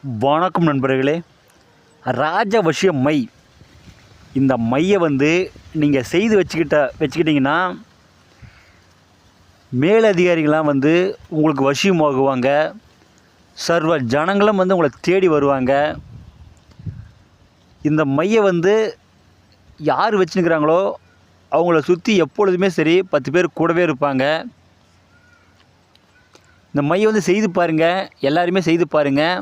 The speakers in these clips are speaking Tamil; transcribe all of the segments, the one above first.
வணக்கம் நண்பர்களே. ராஜவசிய மை, இந்த மையை நீங்கள் செய்து வச்சுக்கிட்டிங்கன்னா மேலதிகாரிகள்லாம் உங்களுக்கு வசியமாகுவாங்க. சர்வ ஜனங்களும் உங்களை தேடி வருவாங்க. இந்த மையை யார் வச்சுருக்கிறாங்களோ அவங்கள சுற்றி எப்பொழுதுமே சரி 10 பேர் கூடவே இருப்பாங்க. இந்த மையை செய்து பாருங்கள், எல்லாருமே செய்து பாருங்கள்.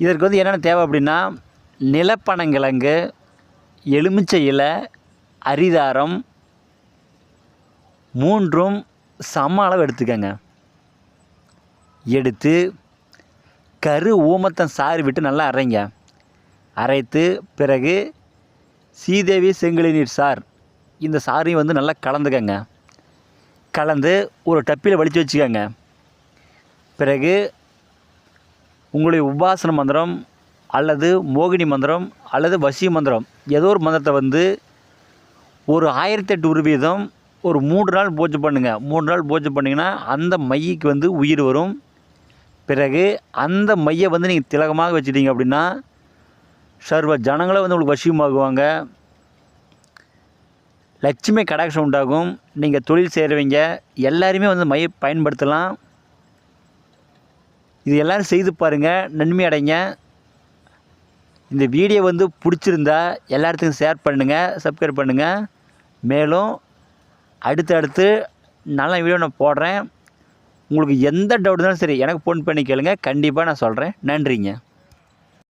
இதற்கு என்னென்ன தேவை அப்படின்னா, நிலப்பனங்கிழங்கு, எலுமிச்சை இலை, அரிதாரம் 3ம் சம அளவு எடுத்துக்கங்க. எடுத்து கரு ஊமத்தம் சாறு விட்டு நல்லா அரைங்க. அரைத்து பிறகு சீதேவி செங்கழி நீர் சார், இந்த சாரையும் நல்லா கலந்துக்கங்க. கலந்து ஒரு டப்பியில் வலித்து வச்சுக்கோங்க. பிறகு உங்களுடைய உபாசன மந்திரம் அல்லது மோகினி மந்திரம் அல்லது வசிய மந்திரம் ஏதோ ஒரு மந்திரத்தை ஒரு 1008 உருவீதம் ஒரு 3 நாள் பூஜை பண்ணுங்கள். 3 நாள் பூஜை பண்ணிங்கன்னா அந்த மையக்கு உயிர் வரும். பிறகு அந்த மையை நீங்கள் திலகமாக வச்சுட்டீங்க அப்படின்னா சர்வ ஜனங்களை உங்களுக்கு வசியமாகுவாங்க. லட்சுமி கடாட்சம் உண்டாகும். நீங்கள் தொழில் செய்கிறவங்க எல்லாருமே மையை பயன்படுத்தலாம். இது எல்லோரும் செய்து பாருங்கள், நன்மை அடைங்க. இந்த வீடியோ பிடிச்சிருந்தா எல்லாத்துக்கும் ஷேர் பண்ணுங்கள், சப்ஸ்கிரைப் பண்ணுங்கள். மேலும் அடுத்து நல்ல வீடியோ நான் போடுறேன். உங்களுக்கு எந்த டவுட் இருந்தாலும் சரி எனக்கு ஃபோன் பண்ணி கேளுங்க, கண்டிப்பாக நான் சொல்கிறேன். நன்றிங்க.